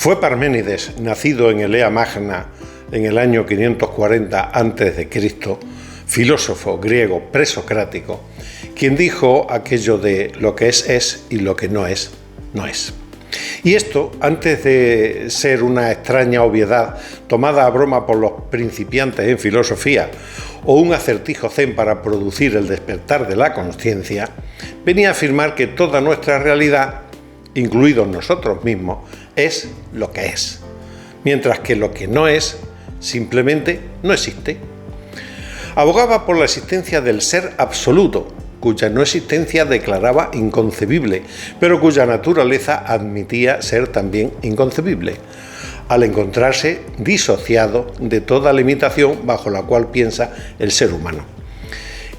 Fue Parménides, nacido en Elea Magna en el año 540 a.C., filósofo griego presocrático, quien dijo aquello de lo que es y lo que no es, no es. Y esto, antes de ser una extraña obviedad tomada a broma por los principiantes en filosofía o un acertijo zen para producir el despertar de la consciencia, venía a afirmar que toda nuestra realidad, incluidos nosotros mismos, es lo que es, mientras que lo que no es, simplemente no existe. Abogaba por la existencia del ser absoluto, cuya no existencia declaraba inconcebible, pero cuya naturaleza admitía ser también inconcebible, al encontrarse disociado de toda limitación bajo la cual piensa el ser humano,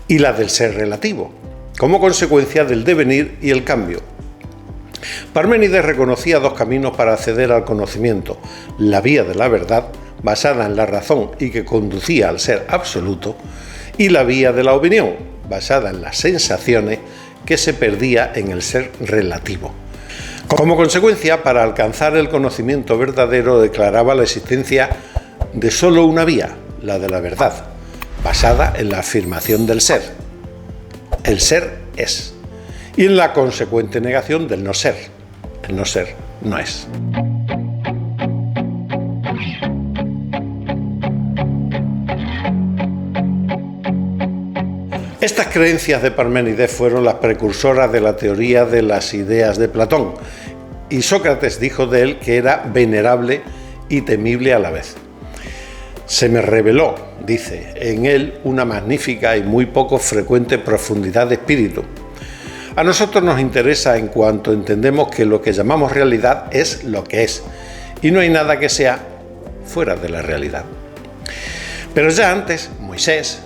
y la del ser relativo, como consecuencia del devenir y el cambio. Parménides reconocía dos caminos para acceder al conocimiento: la vía de la verdad, basada en la razón y que conducía al ser absoluto, y la vía de la opinión, basada en las sensaciones, que se perdía en el ser relativo. Como consecuencia, para alcanzar el conocimiento verdadero, declaraba la existencia de solo una vía, la de la verdad, basada en la afirmación del ser. El ser es, y en la consecuente negación del no ser. El no ser no es. Estas creencias de Parménides fueron las precursoras de la teoría de las ideas de Platón, y Sócrates dijo de él que era venerable y temible a la vez. Se me reveló, dice, en él una magnífica y muy poco frecuente profundidad de espíritu. A nosotros nos interesa en cuanto entendemos que lo que llamamos realidad es lo que es, y no hay nada que sea fuera de la realidad. Pero ya antes, Moisés,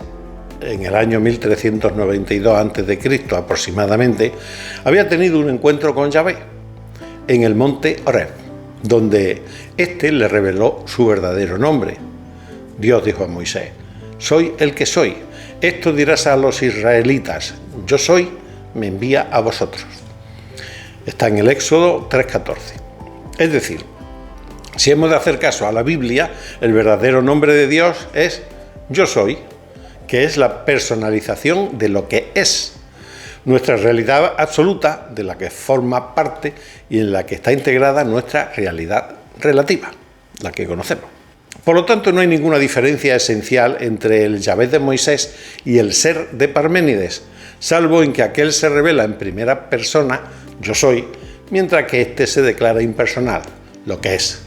en el año 1392 a.C. aproximadamente, había tenido un encuentro con Yahvé en el monte Horeb, donde éste le reveló su verdadero nombre. Dios dijo a Moisés: soy el que soy. Esto dirás a los israelitas: yo soy, me envía a vosotros. Está en el Éxodo 3:14. Es decir, si hemos de hacer caso a la Biblia, el verdadero nombre de Dios es yo soy, que es la personalización de lo que es, nuestra realidad absoluta, de la que forma parte y en la que está integrada nuestra realidad relativa, la que conocemos. Por lo tanto, no hay ninguna diferencia esencial entre el Yahvé de Moisés y el ser de Parménides, salvo en que aquel se revela en primera persona, yo soy, mientras que éste se declara impersonal, lo que es.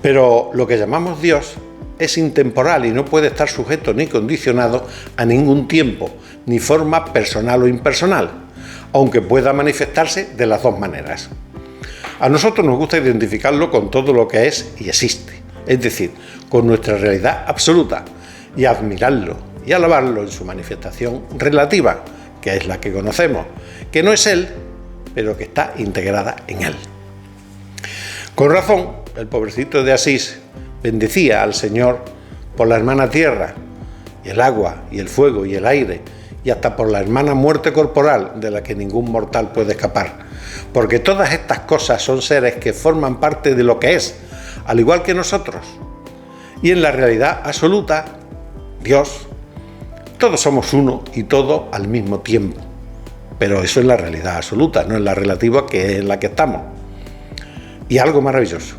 Pero lo que llamamos Dios es intemporal y no puede estar sujeto ni condicionado a ningún tiempo, ni forma personal o impersonal, aunque pueda manifestarse de las dos maneras. A nosotros nos gusta identificarlo con todo lo que es y existe, es decir, con nuestra realidad absoluta, y admirarlo y alabarlo en su manifestación relativa, que es la que conocemos, que no es Él, pero que está integrada en Él. Con razón, el pobrecito de Asís bendecía al Señor por la hermana tierra, y el agua, y el fuego, y el aire, y hasta por la hermana muerte corporal, de la que ningún mortal puede escapar, porque todas estas cosas son seres que forman parte de lo que es, al igual que nosotros. Y en la realidad absoluta, Dios, todos somos uno y todo al mismo tiempo. Pero eso es la realidad absoluta, no es la relativa, que es en la que estamos. Y algo maravilloso: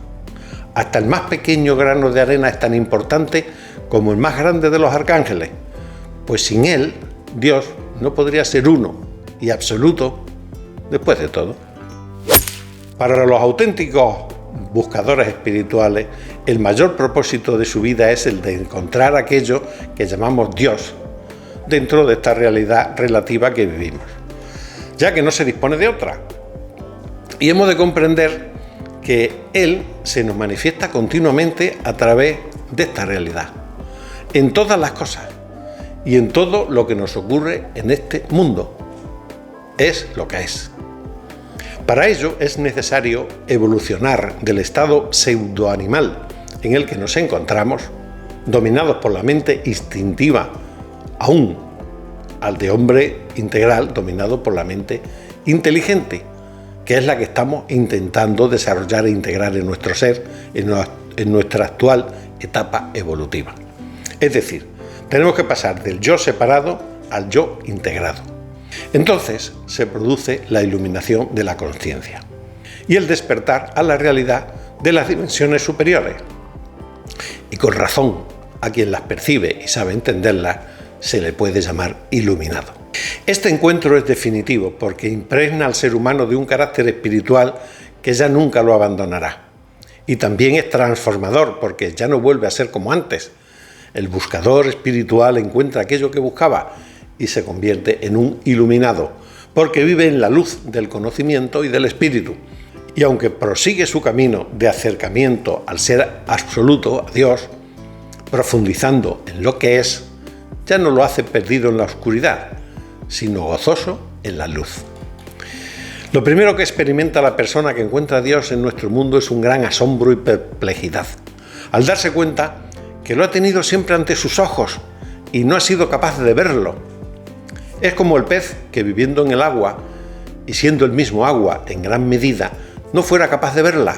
hasta el más pequeño grano de arena es tan importante como el más grande de los arcángeles, pues sin él, Dios no podría ser uno y absoluto después de todo. Para los auténticos buscadores espirituales, el mayor propósito de su vida es el de encontrar aquello que llamamos Dios dentro de esta realidad relativa que vivimos, ya que no se dispone de otra. Y hemos de comprender que Él se nos manifiesta continuamente a través de esta realidad, en todas las cosas y en todo lo que nos ocurre en este mundo. Es lo que es. Para ello es necesario evolucionar del estado pseudoanimal en el que nos encontramos, dominados por la mente instintiva, aún al de hombre integral dominado por la mente inteligente, que es la que estamos intentando desarrollar e integrar en nuestro ser, en nuestra actual etapa evolutiva. Es decir, tenemos que pasar del yo separado al yo integrado. Entonces se produce la iluminación de la conciencia y el despertar a la realidad de las dimensiones superiores. Y con razón, a quien las percibe y sabe entenderlas, se le puede llamar iluminado. Este encuentro es definitivo porque impregna al ser humano de un carácter espiritual que ya nunca lo abandonará. Y también es transformador porque ya no vuelve a ser como antes. El buscador espiritual encuentra aquello que buscaba y se convierte en un iluminado, porque vive en la luz del conocimiento y del espíritu. Y aunque prosigue su camino de acercamiento al ser absoluto, a Dios, profundizando en lo que es, ya no lo hace perdido en la oscuridad, sino gozoso en la luz. Lo primero que experimenta la persona que encuentra a Dios en nuestro mundo es un gran asombro y perplejidad, al darse cuenta que lo ha tenido siempre ante sus ojos y no ha sido capaz de verlo. Es como el pez que viviendo en el agua y siendo el mismo agua en gran medida, no fuera capaz de verla.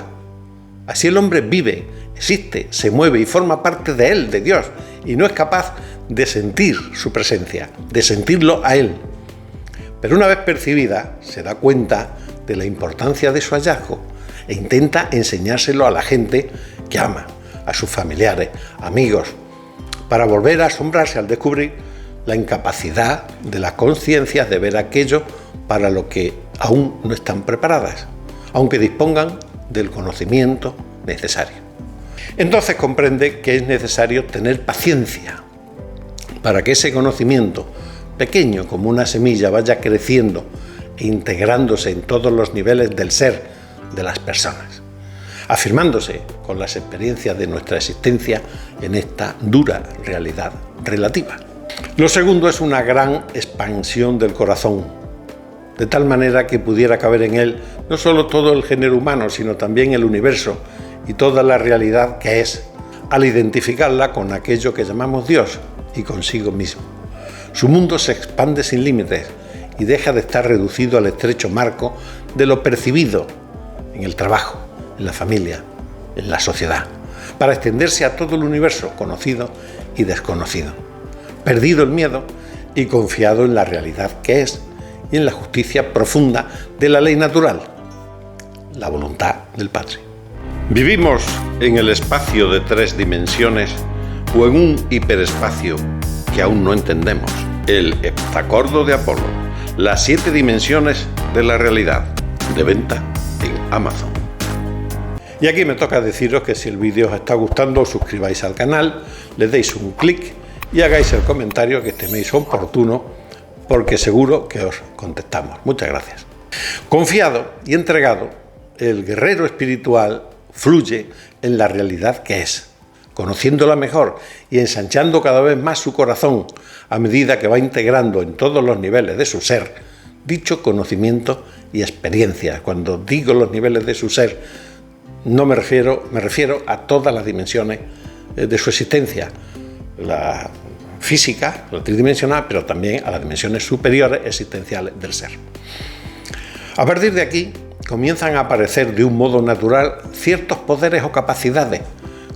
Así el hombre vive, existe, se mueve y forma parte de él, de Dios, y no es capaz de sentir su presencia, de sentirlo a él. Pero una vez percibida, se da cuenta de la importancia de su hallazgo e intenta enseñárselo a la gente que ama, a sus familiares, amigos, para volver a asombrarse al descubrir la incapacidad de las conciencias de ver aquello para lo que aún no están preparadas, aunque dispongan del conocimiento necesario. Entonces comprende que es necesario tener paciencia para que ese conocimiento, pequeño como una semilla, vaya creciendo e integrándose en todos los niveles del ser de las personas, afirmándose con las experiencias de nuestra existencia en esta dura realidad relativa. Lo segundo es una gran expansión del corazón, de tal manera que pudiera caber en él no solo todo el género humano, sino también el universo y toda la realidad que es, al identificarla con aquello que llamamos Dios y consigo mismo. Su mundo se expande sin límites y deja de estar reducido al estrecho marco de lo percibido en el trabajo, en la familia, en la sociedad, para extenderse a todo el universo conocido y desconocido, perdido el miedo y confiado en la realidad que es y en la justicia profunda de la ley natural, la voluntad del Padre. ¿Vivimos en el espacio de 3 dimensiones o en un hiperespacio que aún no entendemos? El heptacordo de Apolo, las 7 dimensiones de la realidad, de venta en Amazon. Y aquí me toca deciros que si el vídeo os está gustando, os suscribáis al canal, le deis un clic y hagáis el comentario que estiméis oportuno, porque seguro que os contestamos. Muchas gracias. Confiado y entregado, el guerrero espiritual fluye en la realidad que es, conociéndola mejor y ensanchando cada vez más su corazón a medida que va integrando en todos los niveles de su ser dicho conocimiento y experiencia. Cuando digo los niveles de su ser, me refiero a todas las dimensiones de su existencia, la física, la tridimensional, pero también a las dimensiones superiores existenciales del ser. A partir de aquí comienzan a aparecer de un modo natural ciertos poderes o capacidades,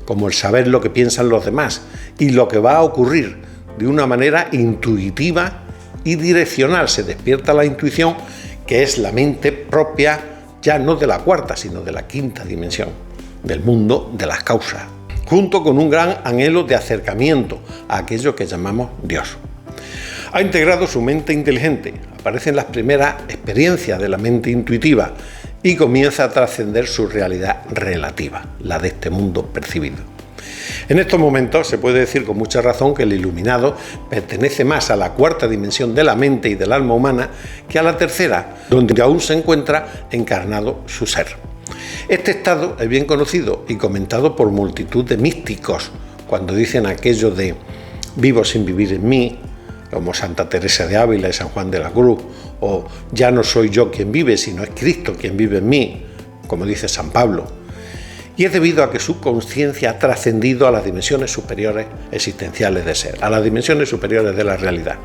como el saber lo que piensan los demás y lo que va a ocurrir de una manera intuitiva y direccional. Se despierta la intuición, que es la mente propia, ya no de la 4ª, sino de la 5ª dimensión, del mundo de las causas, junto con un gran anhelo de acercamiento a aquello que llamamos Dios. Ha integrado su mente inteligente, aparecen las primeras experiencias de la mente intuitiva y comienza a trascender su realidad relativa, la de este mundo percibido. En estos momentos se puede decir con mucha razón que el iluminado pertenece más a la 4ª dimensión de la mente y del alma humana que a la 3ª, donde aún se encuentra encarnado su ser. Este estado es bien conocido y comentado por multitud de místicos, cuando dicen aquello de vivo sin vivir en mí, como Santa Teresa de Ávila y San Juan de la Cruz, o ya no soy yo quien vive, sino es Cristo quien vive en mí, como dice San Pablo. Y es debido a que su conciencia ha trascendido a las dimensiones superiores existenciales de ser, a las dimensiones superiores de la realidad.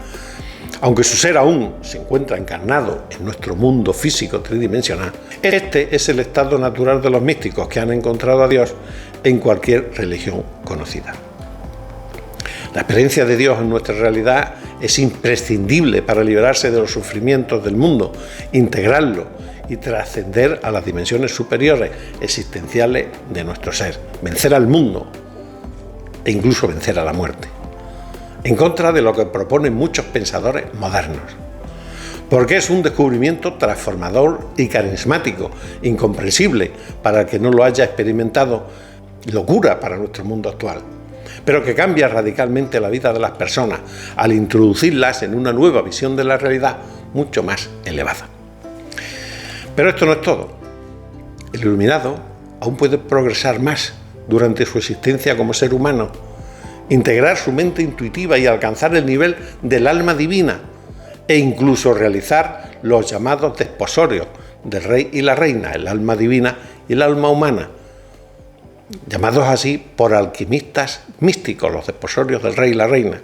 Aunque su ser aún se encuentra encarnado en nuestro mundo físico tridimensional, este es el estado natural de los místicos que han encontrado a Dios en cualquier religión conocida. La experiencia de Dios en nuestra realidad es imprescindible para liberarse de los sufrimientos del mundo, integrarlo y trascender a las dimensiones superiores existenciales de nuestro ser, vencer al mundo e incluso vencer a la muerte, en contra de lo que proponen muchos pensadores modernos, porque es un descubrimiento transformador y carismático, incomprensible para el que no lo haya experimentado, locura para nuestro mundo actual, pero que cambia radicalmente la vida de las personas al introducirlas en una nueva visión de la realidad mucho más elevada. Pero esto no es todo. El iluminado aún puede progresar más durante su existencia como ser humano, integrar su mente intuitiva y alcanzar el nivel del alma divina e incluso realizar los llamados desposorios del rey y la reina, el alma divina y el alma humana, llamados así por alquimistas místicos, los desposorios del rey y la reina,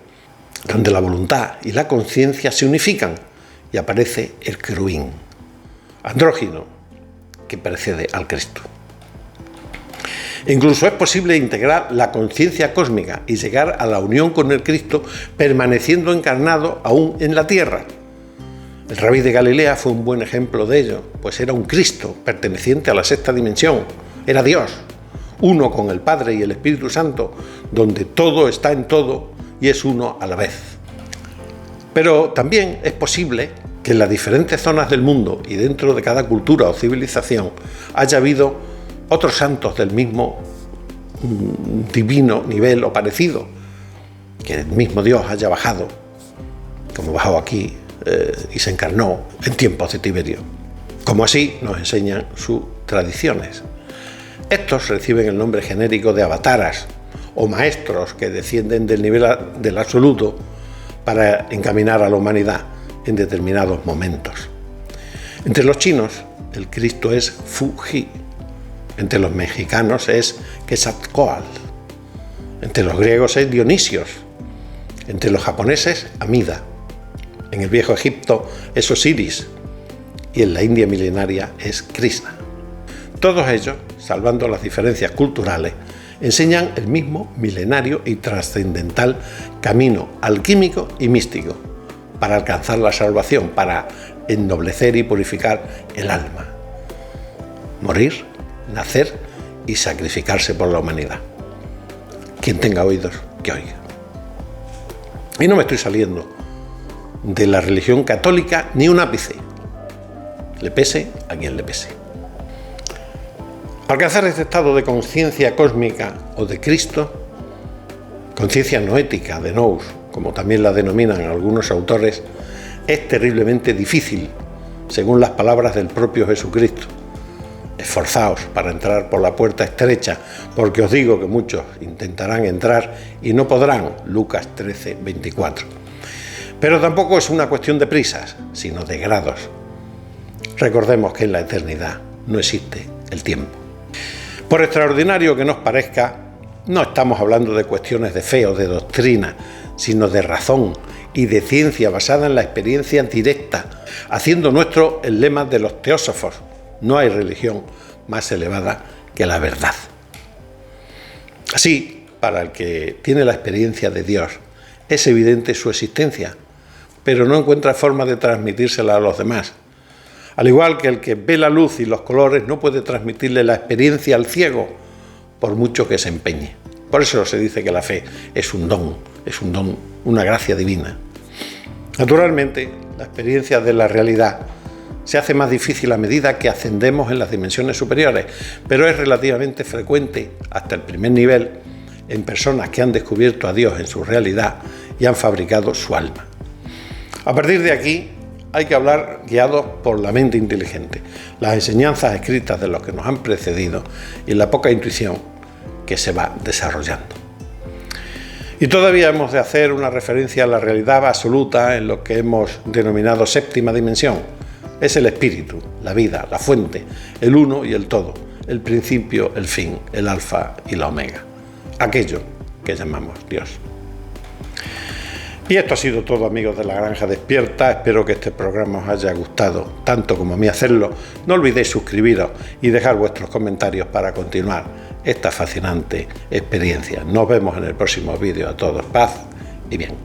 donde la voluntad y la conciencia se unifican y aparece el querubín, andrógino, que precede al Cristo. Incluso es posible integrar la conciencia cósmica y llegar a la unión con el Cristo permaneciendo encarnado aún en la tierra. El rabí de Galilea fue un buen ejemplo de ello, pues era un Cristo perteneciente a la sexta dimensión, era Dios, uno con el Padre y el Espíritu Santo, donde todo está en todo y es uno a la vez. Pero también es posible que en las diferentes zonas del mundo y dentro de cada cultura o civilización haya habido otros santos del mismo divino nivel o parecido, que el mismo Dios haya bajado, como bajó aquí y se encarnó en tiempos de Tiberio, como así nos enseñan sus tradiciones. Estos reciben el nombre genérico de avataras o maestros que descienden del nivel del absoluto para encaminar a la humanidad en determinados momentos. Entre los chinos, el Cristo es Fuji. Entre los mexicanos es Quetzalcóatl. Entre los griegos es Dionisios. Entre los japoneses, Amida. En el viejo Egipto es Osiris. Y en la India milenaria es Krishna. Todos ellos, salvando las diferencias culturales, enseñan el mismo milenario y trascendental camino alquímico y místico para alcanzar la salvación, para ennoblecer y purificar el alma. Morir, nacer y sacrificarse por la humanidad. Quien tenga oídos, que oiga. Y no me estoy saliendo de la religión católica ni un ápice. Le pese a quien le pese. Alcanzar este estado de conciencia cósmica o de Cristo, conciencia noética, de nous, como también la denominan algunos autores, es terriblemente difícil, según las palabras del propio Jesucristo. Esforzaos para entrar por la puerta estrecha, porque os digo que muchos intentarán entrar y no podrán. Lucas 13, 24. Pero tampoco es una cuestión de prisas, sino de grados. Recordemos que en la eternidad no existe el tiempo. Por extraordinario que nos parezca, no estamos hablando de cuestiones de fe o de doctrina, sino de razón y de ciencia basada en la experiencia directa, haciendo nuestro el lema de los teósofos: no hay religión más elevada que la verdad. Así, para el que tiene la experiencia de Dios, es evidente su existencia, pero no encuentra forma de transmitírsela a los demás. Al igual que el que ve la luz y los colores no puede transmitirle la experiencia al ciego, por mucho que se empeñe. Por eso se dice que la fe es un don, una gracia divina. Naturalmente, la experiencia de la realidad se hace más difícil a medida que ascendemos en las dimensiones superiores, pero es relativamente frecuente, hasta el primer nivel, en personas que han descubierto a Dios en su realidad y han fabricado su alma. A partir de aquí, hay que hablar guiados por la mente inteligente, las enseñanzas escritas de los que nos han precedido y la poca intuición que se va desarrollando. Y todavía hemos de hacer una referencia a la realidad absoluta en lo que hemos denominado séptima dimensión. Es el espíritu, la vida, la fuente, el uno y el todo, el principio, el fin, el alfa y la omega, aquello que llamamos Dios. Y esto ha sido todo, amigos de La Granja Despierta. Espero que este programa os haya gustado tanto como a mí hacerlo. No olvidéis suscribiros y dejar vuestros comentarios para continuar esta fascinante experiencia. Nos vemos en el próximo vídeo. A todos, paz y bien.